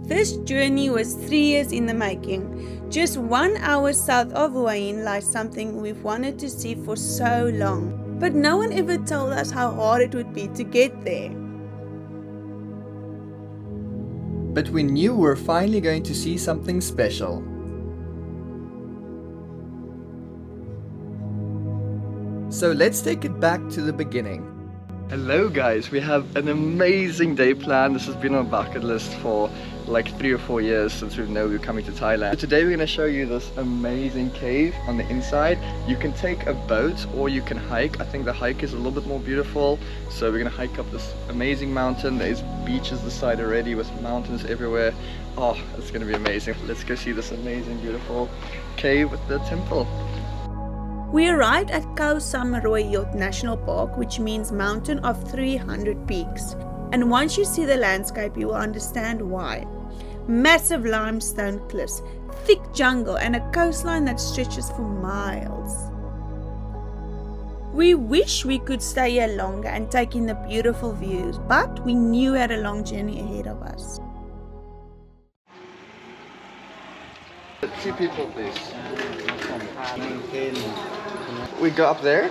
This journey was 3 years in the making. Just 1 hour south of Hua Hin lies something we've wanted to see for so long. But no one ever told us how hard it would be to get there. But we knew we were finally going to see something special. So let's take it back to the beginning. Hello guys, we have an amazing day planned. This has been on our bucket list for like 3 or 4 years since we know we were coming to Thailand. Today we're going to show you this amazing cave on the inside. You can take a boat or you can hike. I think the hike is a little bit more beautiful. So we're going to hike up this amazing mountain. There's beaches this side already with mountains everywhere. Oh, it's going to be amazing. Let's go see this amazing beautiful cave with the temple. We arrived at Khao Sam Roi Yot National Park, which means Mountain of 300 Peaks. And once you see the landscape, you will understand why. Massive limestone cliffs, thick jungle, and a coastline that stretches for miles. We wish we could stay here longer and take in the beautiful views, but we knew we had a long journey ahead of us. 2 people, please. We go up there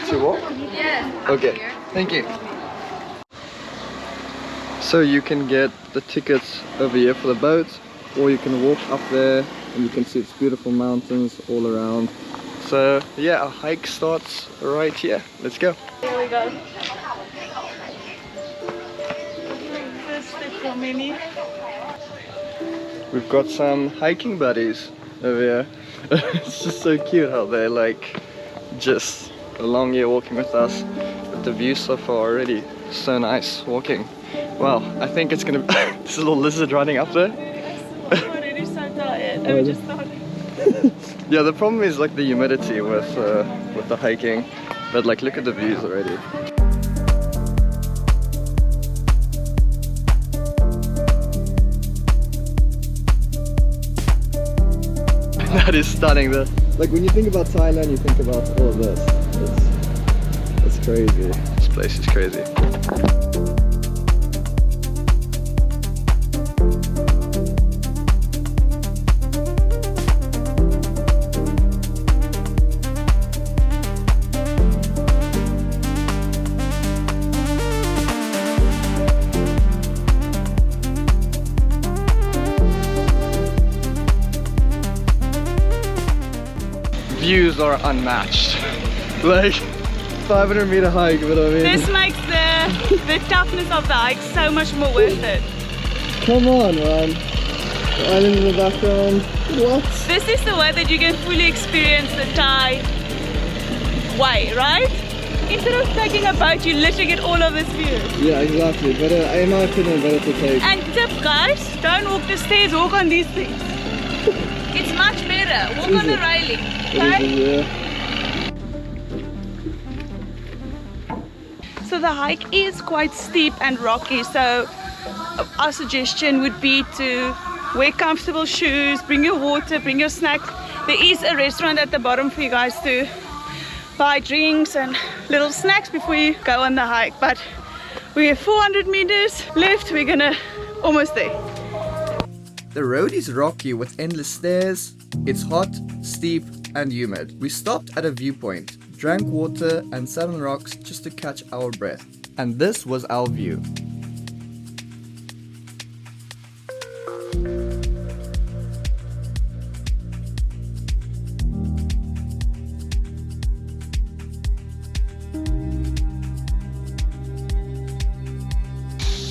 to walk? Yeah. Okay, thank you. So you can get the tickets over here for the boat, or you can walk up there and you can see it's beautiful mountains all around. So yeah, our hike starts right here. Let's go. Here we go. First step for many. We've got some hiking buddies over here. It's just so cute how they're like just along here walking with us. But the view so far already so nice walking. Wow, I think it's gonna be there's a little lizard running up there. I'm already so tired. I just thought. Yeah, the problem is like the humidity with the hiking. But like look at the views already. That is stunning. Like when you think about Thailand, you think about all of this. It's crazy. This place is crazy. Views are unmatched. Like 500-meter hike, but I mean. This makes the toughness of the hike so much more worth it. Come on, man. The island in the background. What? This is the way that you can fully experience the Thai way, right? Instead of taking a boat, you literally get all of this view. Yeah, exactly. But in my opinion, better to take. And tip, guys, don't walk the stairs, walk on these things. It's much better. Walk on the railing. Okay? So the hike is quite steep and rocky, so our suggestion would be to wear comfortable shoes, bring your water, bring your snacks. There is a restaurant at the bottom for you guys to buy drinks and little snacks before you go on the hike. But we have 400 meters left, we're gonna almost there. The road is rocky with endless stairs. It's hot, steep, and humid. We stopped at a viewpoint, drank water, and sat on rocks just to catch our breath. And this was our view.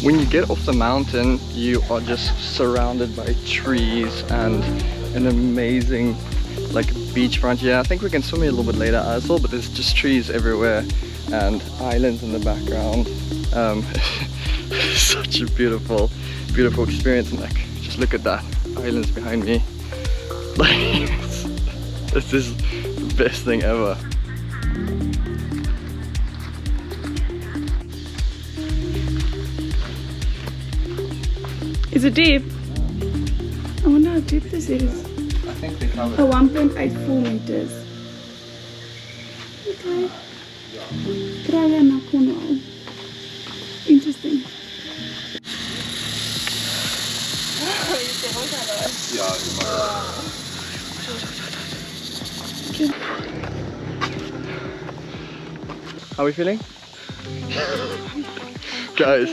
When you get off the mountain, you are just surrounded by trees and an amazing like beachfront. Yeah, I think we can swim here a little bit later as well, but there's just trees everywhere and islands in the background. Such a beautiful experience. And like, just look at that, islands behind me. Like, this is the best thing ever. Is it deep? I wonder how deep this is. I think they covered 1.84 meters. Okay. Phraya Nakhon Cave. Interesting. Ja, immer. How are we feeling? Guys,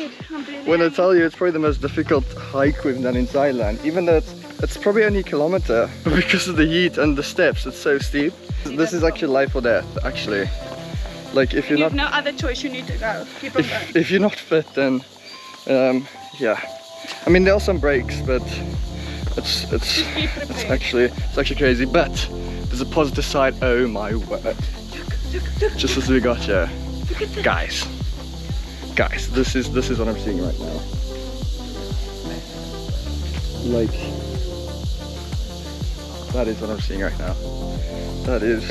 when I tell you it's probably the most difficult hike we've done in Thailand, even though it's probably only a kilometer, because of the heat and the steps, it's so steep. This is actually life or death, actually. Like if you're You not, have no other choice, you need to go. Keep on going. if you're not fit, then yeah. I mean, there are some breaks, but it's actually crazy. But there's a positive side. Oh my word! Just as we got here, guys, this is what I'm seeing right now. Like, that is what I'm seeing right now. That is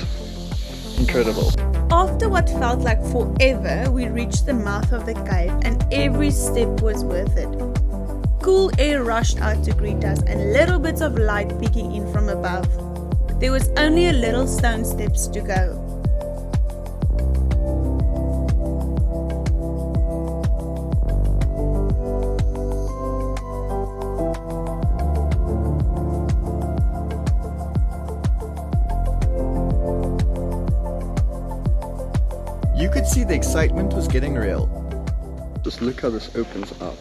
incredible. After what felt like forever, we reached the mouth of the cave and every step was worth it. Cool air rushed out to greet us and little bits of light peeking in from above. There was only a little stone steps to go. You could see the excitement was getting real. Just look how this opens up.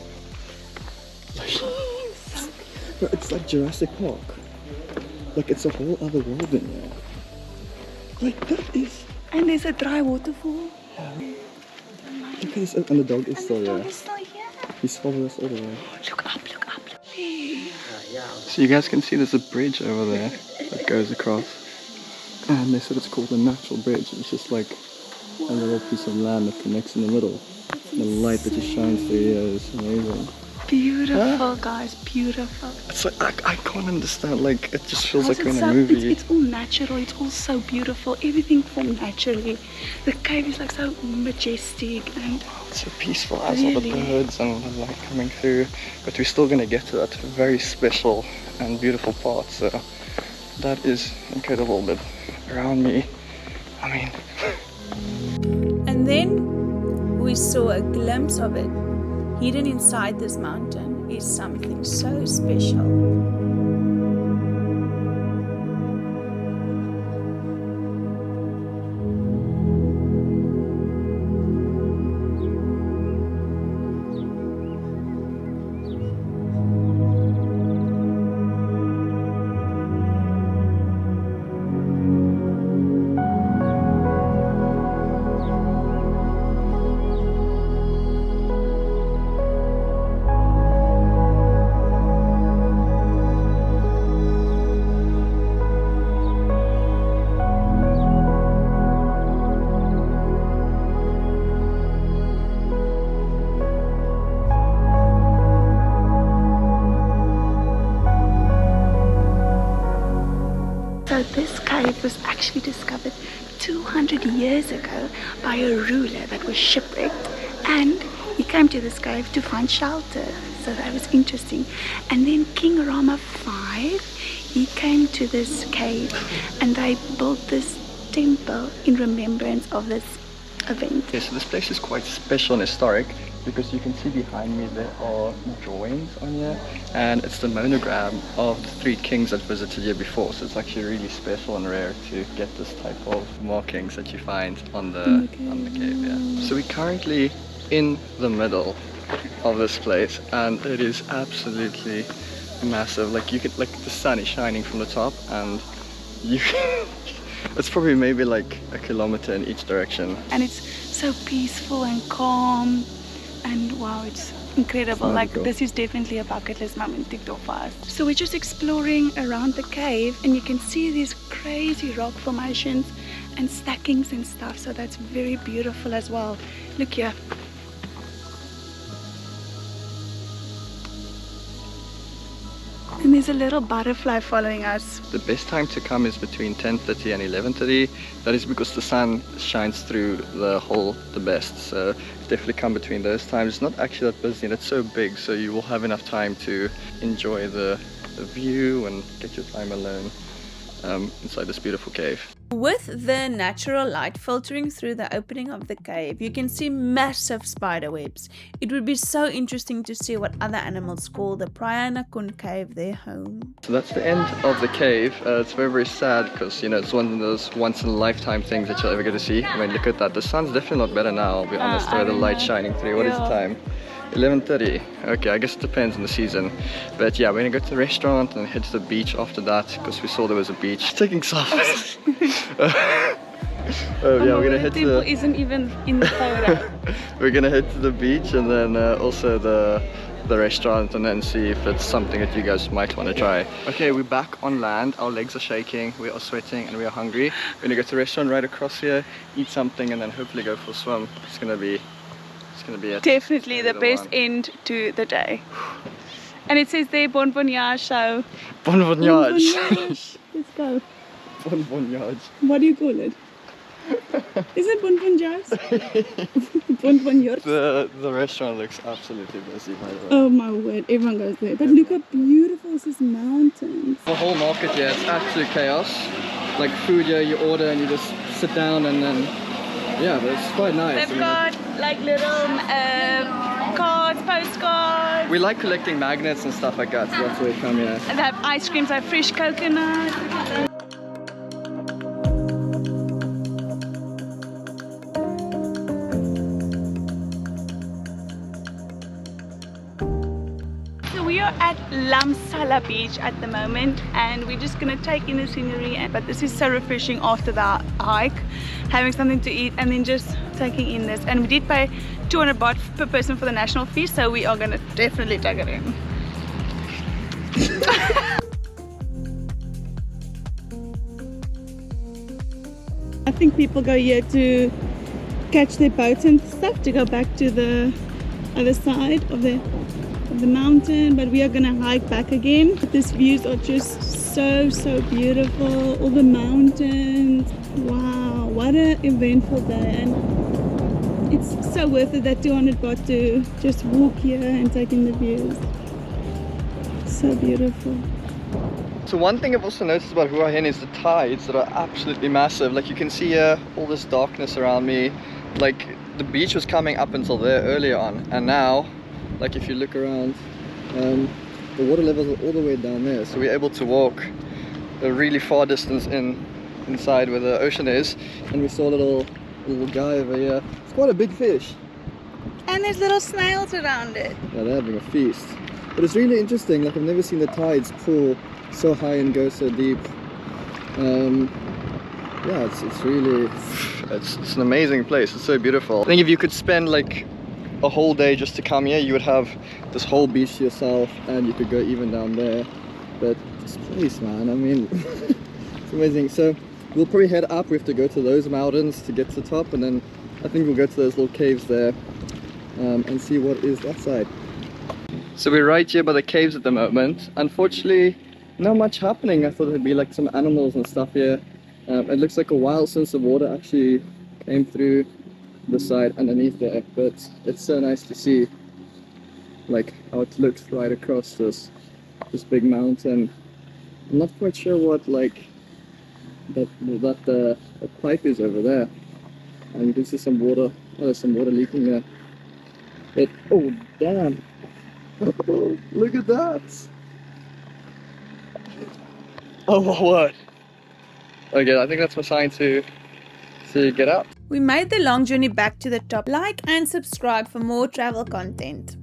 It's like Jurassic Park. Like it's a whole other world in here. Like that is... And there's a dry waterfall. Yeah. Look at this, and the dog is still here. Still here. He's following us all the way. Look up, look up, look. So you guys can see there's a bridge over there that goes across. And they said it's called a natural bridge. It's just like a little piece of land that connects in the middle. The light that just shines through here is amazing. Beautiful, guys, beautiful. It's like I can't understand. Like it just feels like Guys, we're in it's a so- movie. It's all natural. It's all so beautiful. Everything formed naturally. The cave is like so majestic and It's so peaceful as all the Really? birds and the light coming through. But we're still gonna get to that very special and beautiful part. So that is incredible. But around me, I mean. And then we saw a glimpse of it. Hidden inside this mountain is something so special. So this cave was actually discovered 200 years ago by a ruler that was shipwrecked, and he came to this cave to find shelter. So that was interesting. And then King Rama V, he came to this cave and they built this temple in remembrance of this event. Okay, so this place is quite special and historic because you can see behind me there are drawings on here, and it's the monogram of the 3 kings that visited here before. So it's actually really special and rare to get this type of markings that you find on the cave. Yeah. So we're currently in the middle of this place, and it is absolutely massive. Like you could, like the sun is shining from the top, and you. It's probably maybe like a kilometer in each direction. And it's so peaceful and calm, and wow, it's incredible. It's like magical. this is definitely a bucket list moment ticked off for us. So we're just exploring around the cave, and you can see these crazy rock formations and stackings and stuff, so that's very beautiful as well. Look here. And there's a little butterfly following us. The best time to come is between 10:30 and 11:30. That is because the sun shines through the hole the best. So definitely come between those times. It's not actually that busy and it's so big, so you will have enough time to enjoy the view and get your time alone inside this beautiful cave. With the natural light filtering through the opening of the cave, you can see massive spider webs. It would be so interesting to see what other animals call the Phraya Nakhon Cave their home. So that's the end of the cave. It's very, very sad because, you know, it's one of those once-in-a-lifetime things that you'll ever get to see. I mean, look at that. The sun's definitely not better now, I'll be honest, the way the light's shining through. What is the time? 11:30. Okay, I guess it depends on the season. But yeah, we're gonna go to the restaurant and head to the beach after that because we saw there was a beach. Taking selfies. Yeah, we're gonna head to the... isn't even in the photo. We're gonna head to the beach and then also the restaurant and then see if it's something that you guys might want to try. Okay, we're back on land. Our legs are shaking, we are sweating and we are hungry. We're gonna go to the restaurant right across here, eat something and then hopefully go for a swim. It's gonna be it. Definitely the best end to the day. And it says there bon voyage, so Bon voyage. Let's go. Bon voyage. What do you call it? Is it bon voyage? Bon voyage. The restaurant looks absolutely busy, by the way. Oh my word, everyone goes there. But look how beautiful this mountains. The whole market here, it's absolute chaos. Like food here, you order and you just sit down and then, yeah, but it's quite nice. They've got like little cards, postcards. We like collecting magnets and stuff like that, so that's why we come here. And they have ice creams like fresh coconut. We are at Lamsala Beach at the moment and we're just gonna take in the scenery, but this is so refreshing after the hike, having something to eat and then just taking in this. And we did pay 200 baht per person for the national fee, so we are gonna definitely take it in. I think people go here to catch their boats and stuff to go back to the other side of the mountain, but we are gonna hike back again. These views are just so beautiful. All the mountains. Wow, what an eventful day, and it's so worth it, that 200 baht to just walk here and take in the views. So beautiful. So one thing I've also noticed about Hua Hin is the tides that are absolutely massive. Like you can see here, all this darkness around me. Like the beach was coming up until there earlier on, and now, like if you look around, the water levels are all the way down there. So we're able to walk a really far distance inside where the ocean is, and we saw a little guy over here. It's quite a big fish. And there's little snails around it. Yeah, they're having a feast. But it's really interesting. Like I've never seen the tides pull so high and go so deep. Yeah, it's an amazing place. It's so beautiful. I think if you could spend like a whole day just to come here, you would have this whole beach to yourself, and you could go even down there. But this place, man, I mean, it's amazing. So we'll probably head up. We have to go to those mountains to get to the top, and then I think we'll go to those little caves there and see what is that side. So we're right here by the caves at the moment. Unfortunately, not much happening. I thought there'd be like some animals and stuff here. It looks like a while since the water actually came through the side underneath there, but it's so nice to see like how it looks right across this big mountain. I'm not quite sure what like that pipe is over there, and you can see some water. Oh, there's some water leaking there. But oh damn! Look at that! Oh my word! Okay, I think that's my sign to get up. We made the long journey back to the top. Like and subscribe for more travel content.